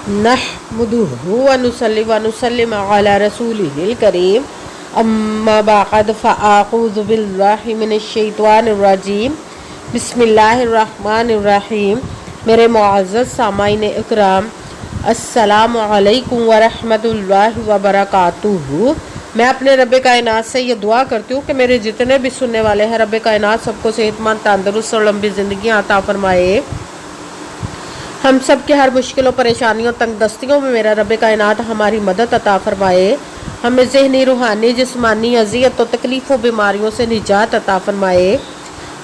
नहमदुहु व नुसल्ली व नुसल्लिम अला रसूलिहिल करीम अम्मा बअद फ़अऊज़ु बिल्लाहि मिनश शैतानिर रजीम बिस्मिल्लाहिर रहमानिर रहीम। मेरे मुअज़्ज़ज़ सामाईन इकराम, अस्सलामु अलैकुम व रहमतुल्लाहि व बरकातुहू। मैं अपने रब कायनात से ये दुआ करती हूँ कि मेरे जितने भी सुनने वाले हैं रब कायनात सबको सेहतमंद, तंदुरुस्त और लंबी ज़िंदगी अता फरमाए। हम सब के हर मुश्किलों, परेशानियों, तंगदस्तियों में मेरा रब कायनात हमारी मदद अता फरमाए। हमें ज़हनी, रूहानी, जिस्मानी अज़ियत और तकलीफ़ों, बीमारियों से निजात अता फरमाए।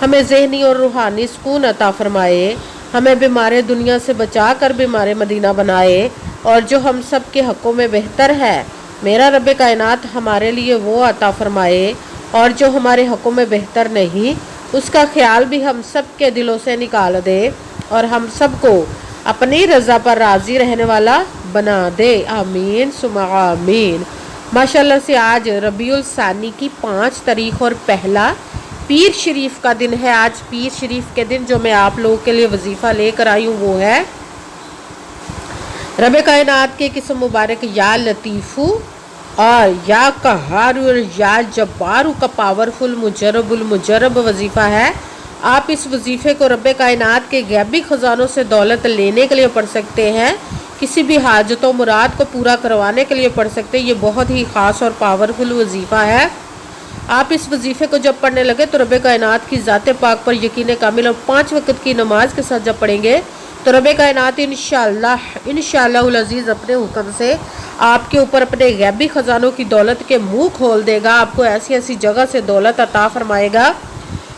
हमें ज़हनी और रूहानी सुकून अता फरमाए। हमें बीमार दुनिया से बचा कर बीमार मदीना बनाए। और जो हम सब के हक़ों में बेहतर है मेरा रब कायनात हमारे लिए वो अता फरमाए। और जो हमारे हक़ों में बेहतर नहीं उसका ख्याल भी हम सब के दिलों से निकाल दे और हम सबको अपनी रज़ा पर राज़ी रहने वाला बना दे। आमीन सुम्मा आमीन। माशाल्लाह से आज रबीउल सानी की 5 तारीख और पहला पीर शरीफ का दिन है। आज पीर शरीफ के दिन जो मैं आप लोगों के लिए वजीफ़ा लेकर आई हूँ वो है रब कायनात के किस्म मुबारक या लतीफ़ू और या कहारू और या जब्बारू का पावरफुल मुजरब वजीफ़ा है। आप इस वजीफ़े को रब कायनात के गैबी ख़जानों से दौलत लेने के लिए पढ़ सकते हैं। किसी भी हाजतों मुराद को पूरा करवाने के लिए पढ़ सकते हैं। ये बहुत ही ख़ास और पावरफुल वजीफ़ा है। आप इस वजीफ़े को जब पढ़ने लगे तो रब कायनात की ज़ात पाक पर यकीन कामिल और 5 वक्त की नमाज के साथ जब पढ़ेंगे तो रब कायनात इंशाअल्लाह अज़ीज़ अपने हुक्म से आपके ऊपर अपने गैबी ख़जानों की दौलत के मुँह खोल देगा। आपको ऐसी ऐसी जगह से दौलत अता फरमाएगा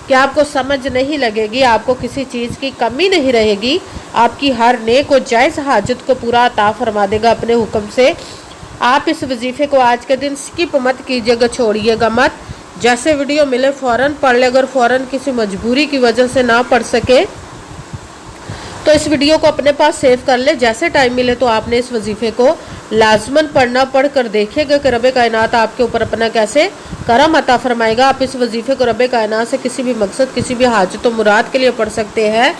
कि आपको समझ नहीं लगेगी, आपको किसी चीज़ की कमी नहीं रहेगी। आपकी हर नेक और जायज़ हाजत को पूरा अता फरमा देगा अपने हुक्म से। आप इस वजीफ़े को आज के दिन स्किप मत कीजिएगा, छोड़िएगा मत। जैसे वीडियो मिले फ़ौरन पढ़ ले। अगर फ़ौरन किसी मजबूरी की वजह से ना पढ़ सके तो इस वीडियो को अपने पास सेव कर ले। जैसे टाइम मिले तो आपने इस वजीफ़े को लाजमन पढ़ना। पढ़ कर देखिएगा कि रब कायनात आपके ऊपर अपना कैसे करम अता फरमाएगा। आप इस वजीफ़े को रब कायनात से किसी भी मकसद, किसी भी हाजत व मुराद के लिए पढ़ सकते हैं।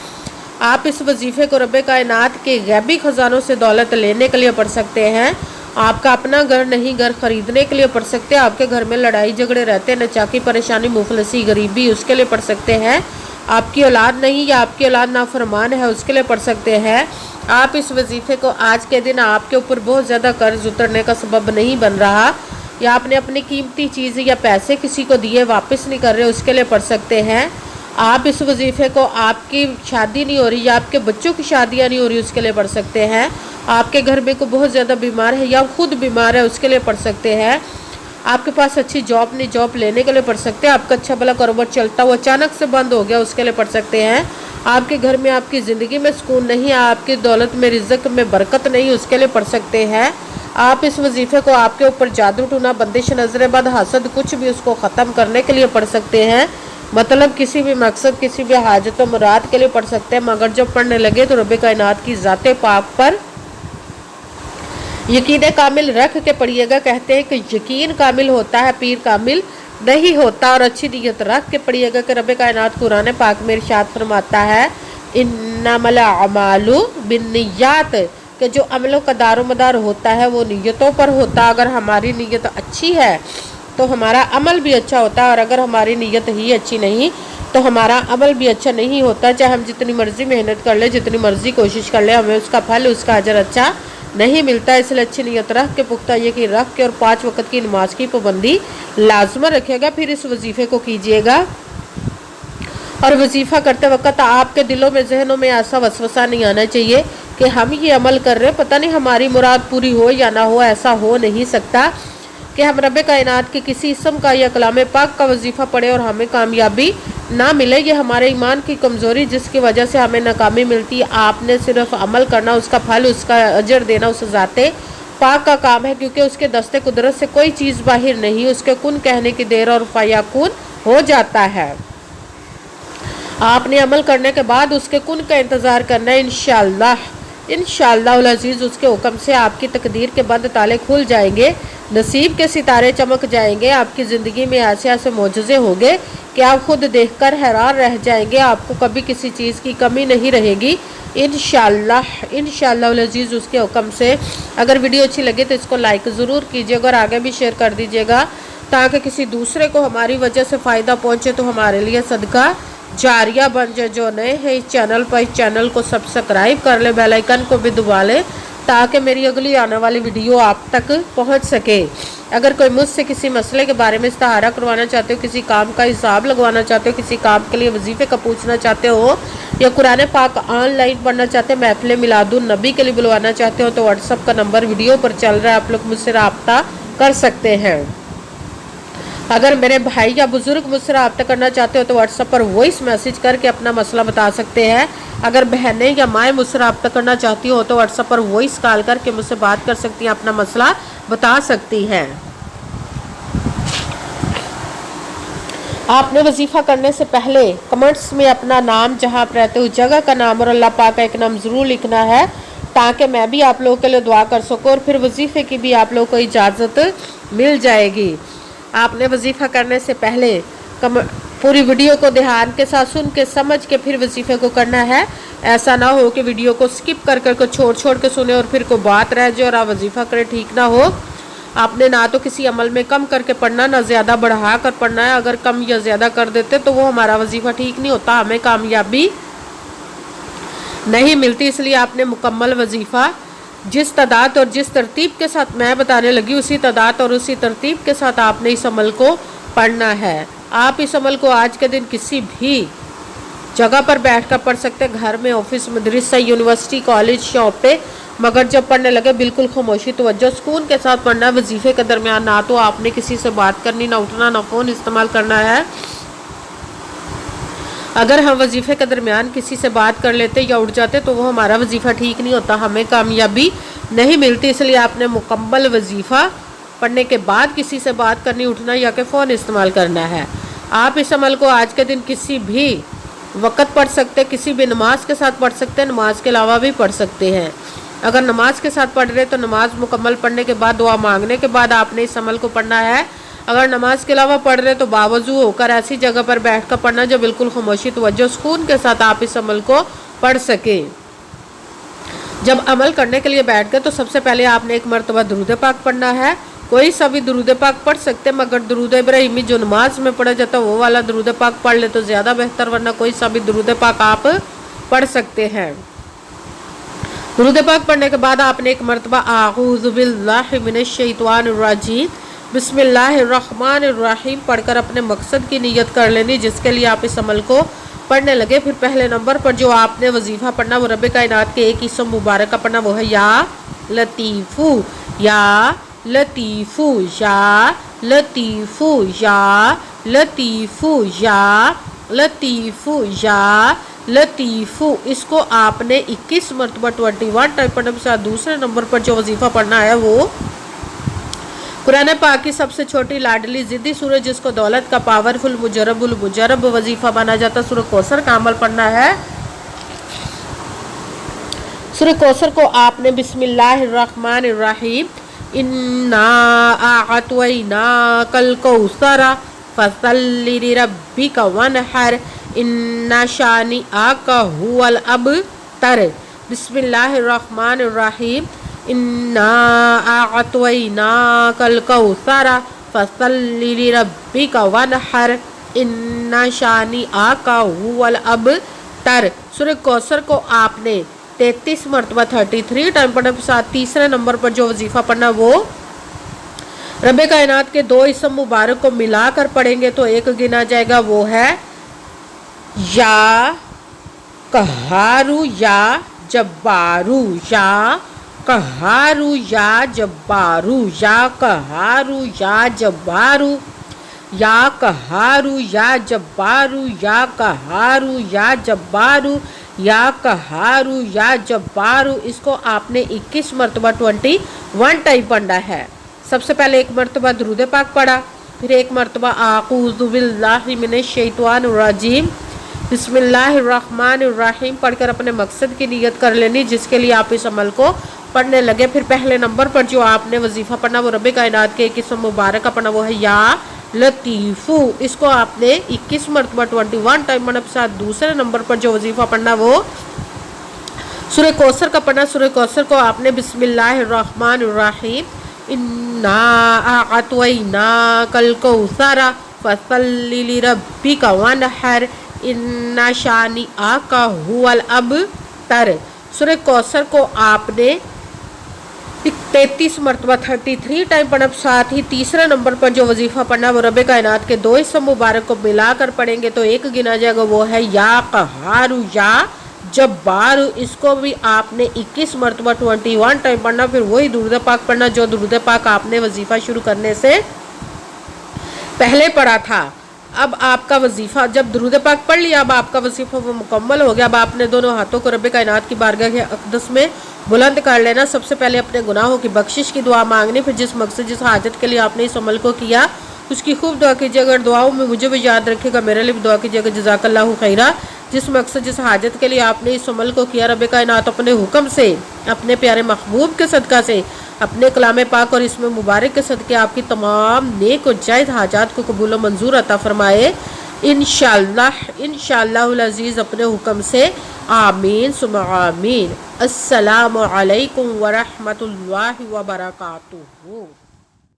आप इस वजीफ़े को रब कायनात के गैबी ख़जानों से दौलत लेने के लिए पढ़ सकते हैं। आपका अपना घर नहीं, घर ख़रीदने के लिए पढ़ सकते हैं। आपके घर में लड़ाई झगड़े रहते हैं, नचाकी, परेशानी, मुफलसी, गरीबी, उसके लिए पढ़ सकते हैं। आपकी औलाद नहीं या आपकी औलाद नाफरमान है उसके लिए पढ़ सकते हैं। आप इस वजीफ़े को आज के दिन आपके ऊपर बहुत ज़्यादा कर्ज उतरने का सबब नहीं बन रहा या आपने अपनी कीमती चीज़ या पैसे किसी को दिए वापस नहीं कर रहे उसके लिए पढ़ सकते हैं। आप इस वजीफ़े को आपकी शादी नहीं हो रही या आपके बच्चों की शादियाँ नहीं हो रही उसके लिए पढ़ सकते हैं। आपके घर में को बहुत ज़्यादा बीमार है या खुद बीमार है उसके लिए पढ़ सकते हैं। आपके पास अच्छी जॉब नहीं, जॉब लेने के लिए पढ़ सकते हैं। आपका अच्छा भला कारोबार चलता हुआ अचानक से बंद हो गया उसके लिए पढ़ सकते हैं। आपके घर में, आपकी ज़िंदगी में सुकून नहीं है, आपकी दौलत में, रिज़्क़ में बरकत नहीं उसके लिए पढ़ सकते हैं। आप इस वजीफ़े को आपके ऊपर जादू टूना, बंदिश, नज़र बद, हसद, कुछ भी उसको ख़त्म करने के लिए पढ़ सकते हैं। मतलब किसी भी मकसद, किसी भी हाजत व मुराद के लिए पढ़ सकते हैं। मगर जब पढ़ने लगे तो रब कायनात की ज़ात पाक पर यकीन कामिल रख के पढ़िएगा। कहते हैं कि यकीन कामिल होता है, पीर कामिल नहीं होता। और अच्छी नीयत रख के पढ़िएगा कि रब कायनात कुरान पाक में इरशाद फरमाता है इन्नमल अमालु बिन्नियात, कि जो अमलों का दारोमदार होता है वो नीयतों पर होता है। अगर हमारी नीयत अच्छी है तो हमारा अमल भी अच्छा होता है और अगर हमारी नीयत ही अच्छी नहीं तो हमारा अमल भी अच्छा नहीं होता। चाहे हम जितनी मर्ज़ी मेहनत कर ले, जितनी मर्ज़ी कोशिश कर ले, हमें उसका फल, उसका अजर अच्छा नहीं मिलता। इसलिए अच्छी नीयत रख के, पुख्ता यकीन रख के और 5 वक्त की नमाज की पाबंदी लाजमन रखिएगा। फिर इस वजीफ़े को कीजिएगा। और वजीफ़ा करते वक्त आपके दिलों में, जहनों में ऐसा वसवसा नहीं आना चाहिए कि हम ये अमल कर रहे हैं, पता नहीं हमारी मुराद पूरी हो या ना हो। ऐसा हो नहीं सकता कि हम रब कायनात के किसी इसम का या कलाम पाक का वजीफ़ा पढ़े और हमें कामयाबी ना मिले। ये हमारे ईमान की कमज़ोरी जिसकी वजह से हमें नाकामी मिलती है। आपने सिर्फ अमल करना, उसका फल, उसका अजर देना उस ज़ाते पाक का काम है, क्योंकि उसके दस्ते कुदरत से कोई चीज़ बाहर नहीं। उसके कुन कहने की देर और फयाकुन हो जाता है। आपने अमल करने के बाद उसके कुन का इंतज़ार करना है। इंशाअल्लाह अज़ीज़ उसके हुक्म से आपकी तकदीर के बंद ताले खुल जाएंगे, नसीब के सितारे चमक जाएंगे। आपकी ज़िंदगी में ऐसे ऐसे मोजज़े होंगे कि आप खुद देखकर हैरान रह जाएंगे। आपको कभी किसी चीज़ की कमी नहीं रहेगी। इंशाअल्लाह अज़ीज़ उसके हुक्म से। अगर वीडियो अच्छी लगे तो इसको लाइक ज़रूर कीजिएगा और आगे भी शेयर कर दीजिएगा, ताकि किसी दूसरे को हमारी वजह से फ़ायदा पहुँचे तो हमारे लिए सदका जारिया बन जाए। जो नए हैं इस चैनल पर, इस चैनल को सब्सक्राइब कर ले, बेल आइकन को भी दबा ले, ताकि मेरी अगली आने वाली वीडियो आप तक पहुंच सके। अगर कोई मुझसे किसी मसले के बारे में इस्ताहारा करवाना चाहते हो, किसी काम का हिसाब लगवाना चाहते हो, किसी काम के लिए वजीफ़े का पूछना चाहते हो, या कुरान पाक ऑनलाइन पढ़ना चाहते हैं, महफिल मिलादुन नबी के लिए बुलवाना चाहते हो, तो व्हाट्सअप का नंबर वीडियो पर चल रहा है, आप लोग मुझसे रब्ता कर सकते हैं। अगर मेरे भाई या बुज़ुर्ग मुझसे रब्ता करना चाहते हो तो व्हाट्सएप पर वॉइस मैसेज करके अपना मसला बता सकते हैं। अगर बहनें या माएँ मुझसे रब्ता करना चाहती हो तो व्हाट्सएप पर वॉइस कॉल करके मुझसे बात कर सकती हैं, अपना मसला बता सकती हैं। आपने वजीफ़ा करने से पहले कमेंट्स में अपना नाम, जहाँ आप रहते हो जगह का नाम और अल्लाह पाक का एक नाम ज़रूर लिखना है, ताकि मैं भी आप लोगों के लिए दुआ कर सकूँ और फिर वजीफ़े की भी आप लोगों को इजाज़त मिल जाएगी। आपने वजीफ़ा करने से पहले पूरी वीडियो को ध्यान के साथ सुन के समझ के फिर वजीफ़े को करना है। ऐसा ना हो कि वीडियो को स्किप कर कर छोड़ के सुने और फिर कोई बात रह जाए और आप वजीफ़ा करें, ठीक ना हो। आपने ना तो किसी अमल में कम करके पढ़ना, ना ज़्यादा बढ़ा कर पढ़ना है। अगर कम या ज़्यादा कर देते तो वो हमारा वजीफ़ा ठीक नहीं होता, हमें कामयाबी नहीं मिलती। इसलिए आपने मुकम्मल वजीफ़ा जिस तादाद और जिस तरतीब के साथ मैं बताने लगी, उसी तादाद और उसी तरतीब के साथ आपने इस अमल को पढ़ना है। आप इस अमल को आज के दिन किसी भी जगह पर बैठकर पढ़ सकते हैं, घर में, ऑफिस, मदरसा, यूनिवर्सिटी, कॉलेज, शॉप पे, मगर जब पढ़ने लगे बिल्कुल खामोशी, तवज्जो, सुकून के साथ पढ़ना है। वजीफ़े के दरमियान ना तो आपने किसी से बात करनी, ना उठना, ना फ़ोन इस्तेमाल करना है। अगर हम वजीफ़े के दरमियान किसी से बात कर लेते या उठ जाते तो वो हमारा वजीफ़ा ठीक नहीं होता, हमें कामयाबी नहीं मिलती। इसलिए आपने मुकम्मल वजीफ़ा पढ़ने के बाद किसी से बात करनी, उठना या कि फ़ोन इस्तेमाल करना है। आप इस अमल को आज के दिन किसी भी वक़्त पढ़ सकते हैं, किसी भी नमाज के साथ पढ़ सकते हैं, नमाज के अलावा भी पढ़ सकते हैं। अगर नमाज के साथ पढ़ रहे तो नमाज मुकम्मल पढ़ने के बाद, दुआ मांगने के बाद आपने इस अमल को पढ़ना है। अगर नमाज के अलावा पढ़ रहे तो बावजू होकर ऐसी जगह पर बैठ कर पढ़ना जो बिल्कुल खामोशी, तवज्जो, सुकून के साथ आप इस अमल को पढ़ सके। जब अमल करने के लिए बैठ गए तो सबसे पहले आपने एक मरतबा दुरूद पाक पढ़ना है। कोई सा भी दुरूद पाक पढ़ सकते हैं, मगर दुरूद इब्राहिमी जो नमाज में पढ़ा जाता है वो वाला दुरूद पाक पढ़ ले तो ज़्यादा बेहतर, वरना कोई सा भी दुरूद पाक आप पढ़ सकते हैं। दुरूद पाक पढ़ने के बाद आपने एक मरतबा आऊज़ु बिल्लाहि मिनश शैतानिर रजीम बिस्मिल्लाहिर्रहमानिर्रहीम पढ़कर अपने मकसद की नीयत कर लेनी, जिसके लिए आप इस अमल को पढ़ने लगे। फिर पहले नंबर पर जो आपने वजीफ़ा पढ़ना वो रब कायनात के एक इसम मुबारक का पढ़ना, वो है या लतीफ़ू, या लतीफ़ू, या लतीफ़ू, या लतीफ़ू, या लतीफ़ू, या लतीफ़ू। इसको आपने 21 मरतबा 21 टाइम पढ़ने के साथ दूसरे नंबर पर जो वजीफ़ा पढ़ना है वो कुरान पाक की सबसे छोटी लाडली ज़िद्दी सूरज, जिसको दौलत का पावरफुल मुजरब वजीफ़ा माना जाता, सूरह कौसर का अमल पढ़ना है। सूरह कौसर को आपने बिस्मिल्लाहिर्रहमानिर्रहीम इन्ना आअतैनाकल कौसरा फसल्लि लिरब्बिका वनहर इन्ना शानिअका हुवल अबतर बिस्मिल्लाहिर्रहमानिर्रहीम इन्ना आअतैनाकल कौसरा फसल्लि लिरब्बिका वनहर इन्ना शानिअका हुवल अबतर। सूरह कौसर को आपने 33 मरतबा 33 टाइम पढ़ने के साथ तीसरे नंबर पर जो वजीफ़ा पढ़ना वो रब कायनात के 2 इसम मुबारक को मिलाकर पढ़ेंगे तो एक गिना जाएगा, वो है या कहारू या जब्बारू, या कहारू या जब्बारू, या कहारू या जब्बारू, या कहारू या जब्बारू, या कहारू या जब्बारू, या कहारू या जब्बारू। इसको आपने 21 मरतबा 21 टाइम पढ़ना है। सबसे पहले एक मरतबा दुरूद पाक पढ़ा, फिर एक मरतबा आऊज़ु बिल्लाहि मिनश शैतानिर रजीम बिस्मिल्लाहिर्रहमानिर्रहीम पढ़कर अपने मकसद की नीयत कर लेनी, जिसके लिए आप इस अमल को पढ़ने लगे। फिर पहले नंबर पर जो आपने वजीफ़ा पढ़ना वो रब कायनात के एक इसम मुबारक का पढ़ना, वो है या लतीफ़ू। इसको आपने 21 मरतबा 21 टाइम पढ़ने के साथ दूसरे नंबर पर जो वजीफ़ा पढ़ना वो سورہ کوثر کا پڑھنا، سورہ کوثر کو آپ نے بسم اللہ الرحمن الرحیم انا اعطیناک الکوثر فصلی لربک وانحر ان شانئک ھو الابتر۔ سورہ کوثر کو آپ نے 33 مرتبہ 33 ٹائم پڑھنا، ساتھ ہی تیسرے نمبر پر جو وظیفہ پڑھنا وہ رب کائنات کے 2 اسم مبارک کو ملا کر پڑھیں گے تو ایک گنا جائے گا، وہ ہے یا قہار یا جبار۔ اس کو بھی آپ نے 21 مرتبہ 21 ٹائم پڑھنا، پھر وہی درود پاک پڑھنا جو درود پاک آپ نے وظیفہ شروع کرنے سے پہلے پڑھا تھا۔ اب آپ کا وظیفہ جب درود پاک پڑھ لیا، اب آپ کا وظیفہ وہ مکمل ہو گیا۔ اب آپ نے دونوں ہاتھوں کو رب کائنات کی بارگاہ کے اقدس میں بلند کر لینا۔ سب سے پہلے اپنے گناہوں کی بخشش کی دعا مانگنی، پھر جس مقصد جس حاجت کے لیے آپ نے اس عمل کو کیا اس کی خوب دعا کیجیے۔ اگر دعاؤں میں مجھے بھی یاد رکھے گا، میرے لیے بھی دعا کیجیے گا۔ جزاک اللہ خیرہ۔ جس مقصد جس حاجت کے لیے آپ نے اس عمل کو کیا، رب کائنات اپنے حکم سے، اپنے پیارے محبوب کے صدقہ سے، اپنے کلام پاک اور اس میں مبارک کے صدقے آپ کی تمام نیک و جائز حاجات کو قبول و منظور عطا فرمائے انشاءاللہ العزیز اپنے حکم سے، آمین ثم آمین۔ السلام علیکم ورحمۃ اللہ وبرکاتہ۔